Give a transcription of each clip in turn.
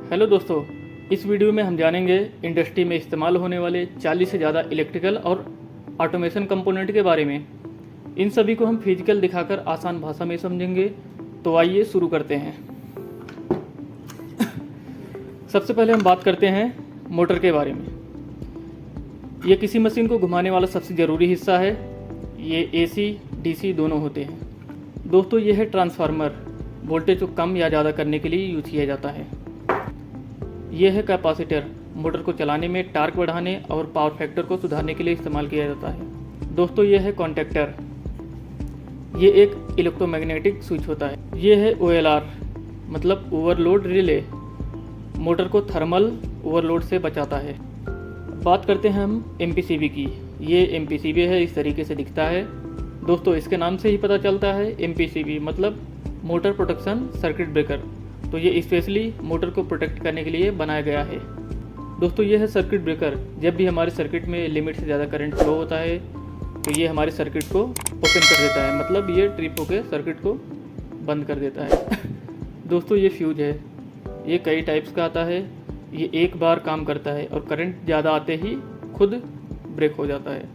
Hello दोस्तों, इस video में हम जानेंगे इंडस्ट्री में इस्तेमाल होने वाले 40 से ज़्यादा इलेक्ट्रिकल और ऑटोमेशन कंपोनेंट के बारे में। इन सभी को हम फिजिकल दिखाकर आसान भाषा में समझेंगे। तो आइए शुरू करते हैं। सबसे पहले हम बात करते हैं मोटर के बारे में। ये किसी मशीन को घुमाने वाला सबसे ज़रूरी हिस्सा है। ये AC, DC दोनों होते हैं। दोस्तों, ये है ट्रांसफार्मर। वोल्टेज को कम या ज़्यादा करने के लिए यूज किया जाता है। यह है कैपेसिटर। मोटर को चलाने में टार्क बढ़ाने और पावर फैक्टर को सुधारने के लिए इस्तेमाल किया जाता है। दोस्तों, यह है कॉन्टैक्टर। ये एक इलेक्ट्रोमैग्नेटिक स्विच होता है। यह है OLR मतलब ओवरलोड रिले। मोटर को थर्मल ओवरलोड से बचाता है। बात करते हैं हम MPCB की। ये MPCB है, इस तरीके से दिखता है। दोस्तों, इसके नाम से ही पता चलता है MPCB मतलब मोटर प्रोटेक्शन सर्किट ब्रेकर। तो ये स्पेशली मोटर को प्रोटेक्ट करने के लिए बनाया गया है। दोस्तों, ये है सर्किट ब्रेकर। जब भी हमारे सर्किट में लिमिट से ज़्यादा करंट फ्लो होता है तो ये हमारे सर्किट को ओपन कर देता है, मतलब ये ट्रिप होकर सर्किट को बंद कर देता है। दोस्तों, ये फ्यूज है। ये कई टाइप्स का आता है। ये एक बार काम करता है और करंट ज़्यादा आते ही खुद ब्रेक हो जाता है।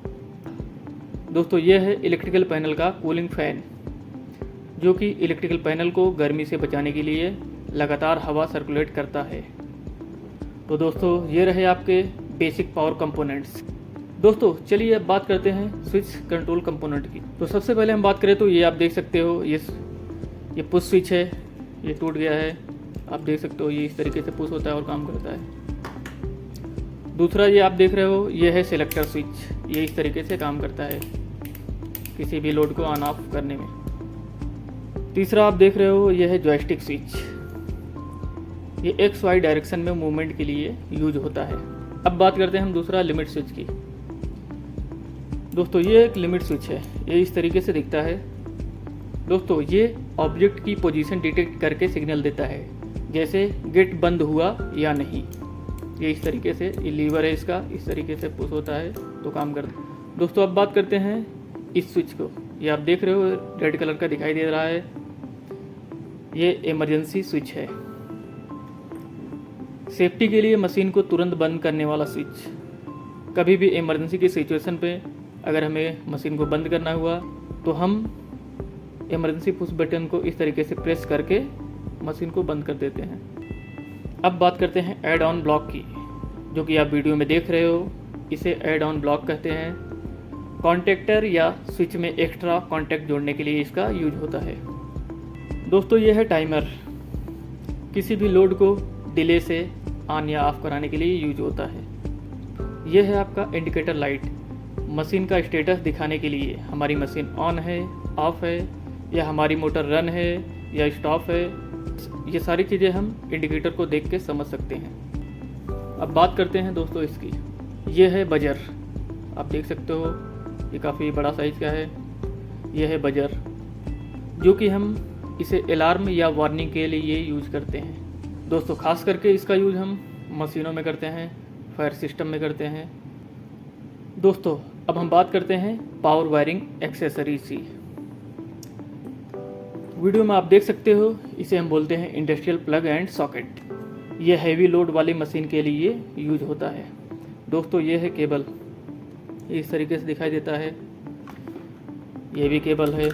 दोस्तों, ये है इलेक्ट्रिकल पैनल का कूलिंग फैन, जो कि इलेक्ट्रिकल पैनल को गर्मी से बचाने के लिए लगातार हवा सर्कुलेट करता है। तो दोस्तों, ये रहे आपके बेसिक पावर कंपोनेंट्स। दोस्तों, चलिए अब बात करते हैं स्विच कंट्रोल कंपोनेंट की। तो सबसे पहले हम बात करें तो ये आप देख सकते हो, ये पुश स्विच है। ये टूट गया है, आप देख सकते हो। ये इस तरीके से पुश होता है और काम करता है। दूसरा ये आप देख रहे हो, ये है सिलेक्टर स्विच। ये इस तरीके से काम करता है किसी भी लोड को ऑन ऑफ करने में। तीसरा आप देख रहे हो, ये है जॉयस्टिक स्विच। ये XY डायरेक्शन में मूवमेंट के लिए यूज होता है। अब बात करते हैं हम दूसरा लिमिट स्विच की। दोस्तों, ये एक लिमिट स्विच है। ये इस तरीके से दिखता है। दोस्तों, ये ऑब्जेक्ट की पोजीशन डिटेक्ट करके सिग्नल देता है, जैसे गेट बंद हुआ या नहीं। ये इस तरीके से, ये लीवर है इसका, इस तरीके से पुश होता है तो काम करता है। दोस्तों, अब बात करते हैं इस स्विच को। ये आप देख रहे हो, रेड कलर का दिखाई दे रहा है। ये इमरजेंसी स्विच है। सेफ्टी के लिए मशीन को तुरंत बंद करने वाला स्विच। कभी भी इमरजेंसी की सिचुएशन पे अगर हमें मशीन को बंद करना हुआ तो हम इमरजेंसी पुश बटन को इस तरीके से प्रेस करके मशीन को बंद कर देते हैं। अब बात करते हैं ऐड ऑन ब्लॉक की, जो कि आप वीडियो में देख रहे हो। इसे ऐड ऑन ब्लॉक कहते हैं। कॉन्टैक्टर या स्विच में एक्स्ट्रा कॉन्टैक्ट जोड़ने के लिए इसका यूज होता है। दोस्तों, यह है टाइमर। किसी भी लोड को डिले से ऑन या ऑफ कराने के लिए यूज होता है। यह है आपका इंडिकेटर लाइट। मशीन का स्टेटस दिखाने के लिए हमारी मशीन ऑन है, ऑफ है, या हमारी मोटर रन है या स्टॉप है। ये सारी चीज़ें हम इंडिकेटर को देख के समझ सकते हैं। अब बात करते हैं दोस्तों इसकी। यह है बजर। आप देख सकते हो, ये काफ़ी बड़ा साइज़ का है। यह है बजर, जो कि हम इसे अलार्म या वार्निंग के लिए यूज करते हैं। दोस्तों, खास करके इसका यूज हम मशीनों में करते हैं, फायर सिस्टम में करते हैं। दोस्तों, अब हम बात करते हैं पावर वायरिंग एक्सेसरीज की। वीडियो में आप देख सकते हो, इसे हम बोलते हैं इंडस्ट्रियल प्लग एंड सॉकेट। यह हैवी लोड वाली मशीन के लिए यूज होता है। दोस्तों, ये है केबल। इस तरीके से दिखाई देता है। ये भी केबल है।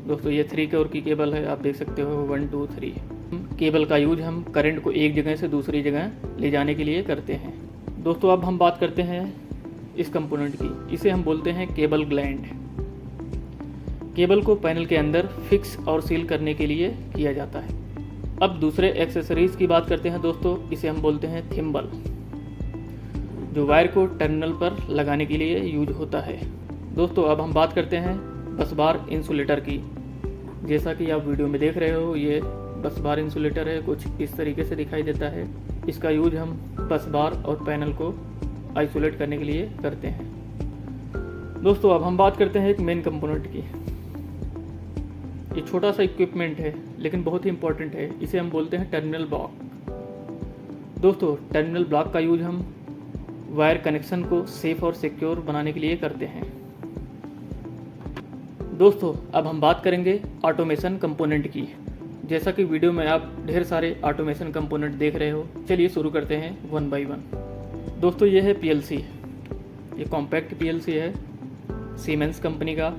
दोस्तों, ये 3 कोर की केबल है। आप देख सकते हो 1 2 3। केबल का यूज हम करंट को एक जगह से दूसरी जगह ले जाने के लिए करते हैं। दोस्तों, अब हम बात करते हैं इस कंपोनेंट की। इसे हम बोलते हैं केबल ग्लैंड। केबल को पैनल के अंदर फिक्स और सील करने के लिए किया जाता है। अब दूसरे एक्सेसरीज की बात करते हैं दोस्तों। इसे हम बोलते हैं थिम्बल, जो वायर को टर्मिनल पर लगाने के लिए यूज होता है। दोस्तों, अब हम बात करते हैं बस बार इंसुलेटर की। जैसा कि आप वीडियो में देख रहे हो, ये बस बार इंसुलेटर है। कुछ इस तरीके से दिखाई देता है। इसका यूज हम बस बार और पैनल को आइसोलेट करने के लिए करते हैं। दोस्तों, अब हम बात करते हैं एक मेन कंपोनेंट की। ये छोटा सा इक्विपमेंट है लेकिन बहुत ही इंपॉर्टेंट है। इसे हम बोलते हैं टर्मिनल ब्लॉक। दोस्तों, टर्मिनल ब्लॉक का यूज हम वायर कनेक्शन को सेफ और सिक्योर बनाने के लिए करते हैं। दोस्तों अब हम बात करेंगे ऑटोमेशन कंपोनेंट की। जैसा कि वीडियो में आप ढेर सारे ऑटोमेशन कंपोनेंट देख रहे हो, चलिए शुरू करते हैं वन बाय वन। दोस्तों ये है पीएलसी, ये कॉम्पैक्ट पीएलसी है सीमेंस कंपनी का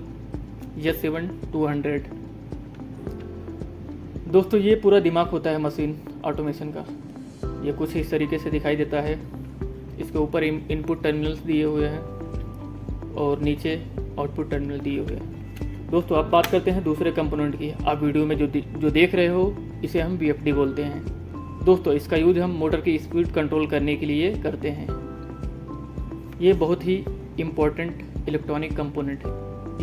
S7-200। दोस्तों ये पूरा दिमाग होता है मशीन ऑटोमेशन का। ये कुछ इस तरीके से दिखाई देता है। इसके ऊपर इनपुट टर्मिनल्स दिए हुए हैं और नीचे आउटपुट टर्मिनल दिए हुए हैं। दोस्तों अब बात करते हैं दूसरे कंपोनेंट की। आप वीडियो में जो देख रहे हो इसे हम VFD बोलते हैं। दोस्तों इसका यूज हम मोटर की स्पीड कंट्रोल करने के लिए करते हैं। ये बहुत ही इम्पोर्टेंट इलेक्ट्रॉनिक कंपोनेंट है।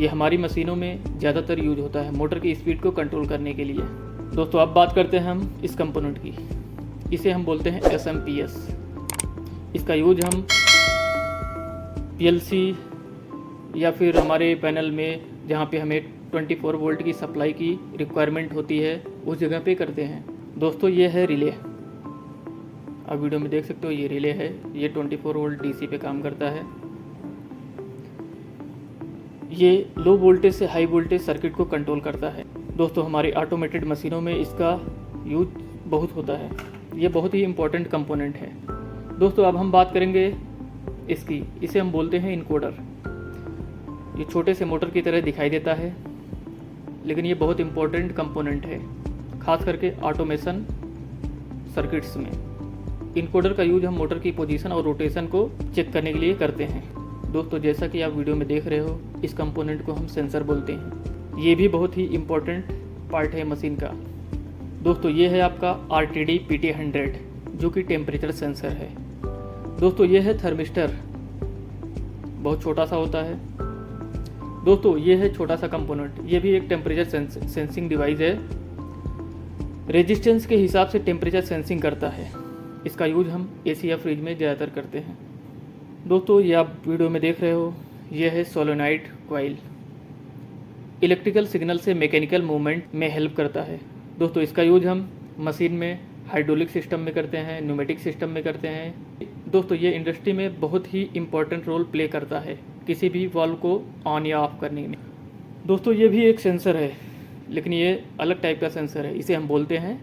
ये हमारी मशीनों में ज़्यादातर यूज होता है मोटर की स्पीड को कंट्रोल करने के लिए। दोस्तों अब बात करते हैं हम इस कंपोनेंट की। इसे हम बोलते हैं SMPS। इसका यूज हम PLC या फिर हमारे पैनल में जहाँ पे हमें 24 वोल्ट की सप्लाई की रिक्वायरमेंट होती है उस जगह पे करते हैं। दोस्तों ये है रिले, आप वीडियो में देख सकते हो ये रिले है। ये 24 वोल्ट DC पे काम करता है। ये लो वोल्टेज से हाई वोल्टेज सर्किट को कंट्रोल करता है। दोस्तों हमारी ऑटोमेटेड मशीनों में इसका यूज बहुत होता है। ये बहुत ही इम्पोर्टेंट कंपोनेंट है। दोस्तों अब हम बात करेंगे इसकी। इसे हम बोलते हैं इनकोडर। ये छोटे से मोटर की तरह दिखाई देता है, लेकिन ये बहुत इम्पोर्टेंट कंपोनेंट है, खास करके ऑटोमेशन सर्किट्स में। इनकोडर का यूज हम मोटर की पोजीशन और रोटेशन को चेक करने के लिए करते हैं। दोस्तों जैसा कि आप वीडियो में देख रहे हो, इस कंपोनेंट को हम सेंसर बोलते हैं। ये भी बहुत ही इम्पोर्टेंट पार्ट है मशीन का। दोस्तों ये है आपका RTD PT100 जो कि टेम्परेचर सेंसर है। दोस्तों ये है थर्मिस्टर, बहुत छोटा सा होता है। दोस्तों ये है छोटा सा कंपोनेंट, ये भी एक टेम्परेचर सेंसिंग डिवाइस है। रेजिस्टेंस के हिसाब से टेम्परेचर सेंसिंग करता है। इसका यूज हम AC या फ्रिज में ज़्यादातर करते हैं। दोस्तों ये आप वीडियो में देख रहे हो, ये है सोलेनॉइड कॉइल। इलेक्ट्रिकल सिग्नल से मैकेनिकल मूवमेंट में हेल्प करता है। दोस्तों इसका यूज हम मशीन में हाइड्रोलिक सिस्टम में करते हैं, न्यूमेटिक सिस्टम में करते हैं। दोस्तों ये इंडस्ट्री में बहुत ही इम्पोर्टेंट रोल प्ले करता है किसी भी वाल्व को ऑन या ऑफ करने में। दोस्तों ये भी एक सेंसर है, लेकिन ये अलग टाइप का सेंसर है। इसे हम बोलते हैं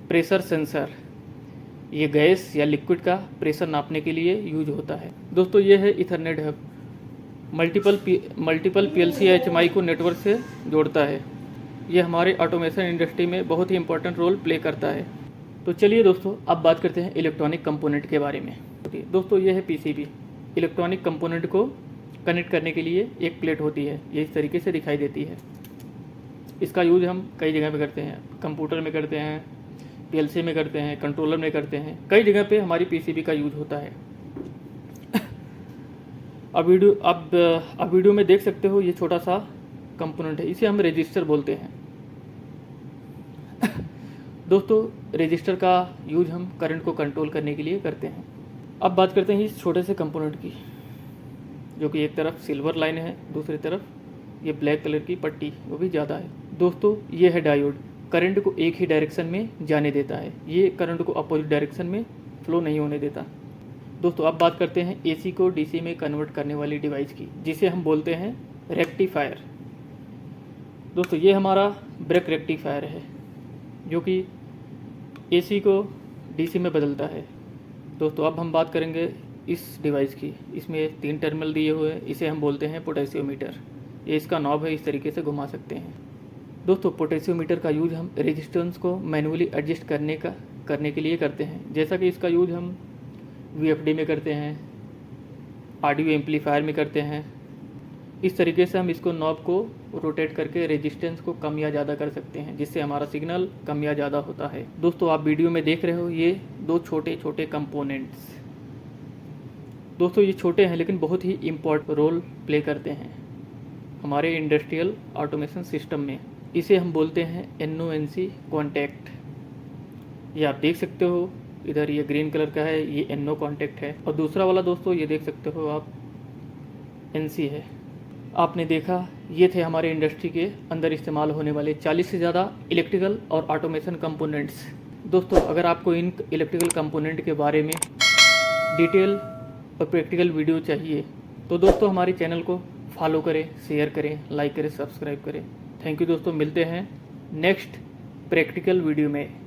प्रेशर सेंसर। ये गैस या लिक्विड का प्रेशर नापने के लिए यूज होता है। दोस्तों ये है इथरनेट हब, मल्टीपल PLC या HMI को नेटवर्क से जोड़ता है। ये हमारे ऑटोमेशन इंडस्ट्री में बहुत ही इंपॉर्टेंट रोल प्ले करता है। तो चलिए दोस्तों अब बात करते हैं इलेक्ट्रॉनिक कंपोनेंट के बारे में। दोस्तों ये है PCB। इलेक्ट्रॉनिक कंपोनेंट को कनेक्ट करने के लिए एक प्लेट होती है, ये इस तरीके से दिखाई देती है। इसका यूज हम कई जगह पे करते हैं, कंप्यूटर में करते हैं, PLC में करते हैं, कंट्रोलर में करते हैं। कई जगह पे हमारी PCB का यूज होता है। अब वीडियो में देख सकते हो ये छोटा सा कंपोनेंट है, इसे हम रजिस्टर बोलते हैं। दोस्तों रजिस्टर का यूज हम करंट को कंट्रोल करने के लिए करते हैं। अब बात करते हैं इस छोटे से कंपोनेंट की, जो कि एक तरफ सिल्वर लाइन है, दूसरी तरफ ये ब्लैक कलर की पट्टी वो भी ज़्यादा है। दोस्तों ये है डायोड, करंट को एक ही डायरेक्शन में जाने देता है। ये करंट को अपोजिट डायरेक्शन में फ्लो नहीं होने देता। दोस्तों अब बात करते हैं AC को DC में कन्वर्ट करने वाली डिवाइस की, जिसे हम बोलते हैं रेक्टिफायर। दोस्तों ये हमारा ब्रेक रेक्टिफायर है, जो कि AC को DC में बदलता है। दोस्तों अब हम बात करेंगे इस डिवाइस की। इसमें 3 टर्मिनल दिए हुए हैं, इसे हम बोलते हैं पोटेशियोमीटर। ये इसका नॉब है, इस तरीके से घुमा सकते हैं। दोस्तों पोटेशियोमीटर का यूज हम रेजिस्टेंस को मैनुअली एडजस्ट करने के लिए करते हैं। जैसा कि इसका यूज हम VFD में करते हैं, ऑडियो एम्पलीफायर में करते हैं। इस तरीके से हम इसको नॉब को रोटेट करके रेजिस्टेंस को कम या ज़्यादा कर सकते हैं, जिससे हमारा सिग्नल कम या ज़्यादा होता है। दोस्तों आप वीडियो में देख रहे हो ये 2 छोटे छोटे कंपोनेंट्स। दोस्तों ये छोटे हैं लेकिन बहुत ही इम्पोर्टेंट रोल प्ले करते हैं हमारे इंडस्ट्रियल ऑटोमेशन सिस्टम में। इसे हम बोलते हैं NONC कॉन्टैक्ट। ये आप देख सकते हो, इधर ये ग्रीन कलर का है, ये NO कॉन्टैक्ट है, और दूसरा वाला दोस्तों ये देख सकते हो आप NC है। आपने देखा ये थे हमारे इंडस्ट्री के अंदर इस्तेमाल होने वाले 40 से ज़्यादा इलेक्ट्रिकल और ऑटोमेशन कंपोनेंट्स। दोस्तों अगर आपको इन इलेक्ट्रिकल कंपोनेंट के बारे में डिटेल और प्रैक्टिकल वीडियो चाहिए तो दोस्तों हमारे चैनल को फॉलो करें, शेयर करें, लाइक करें, सब्सक्राइब करें। थैंक यू दोस्तों, मिलते हैं नेक्स्ट प्रैक्टिकल वीडियो में।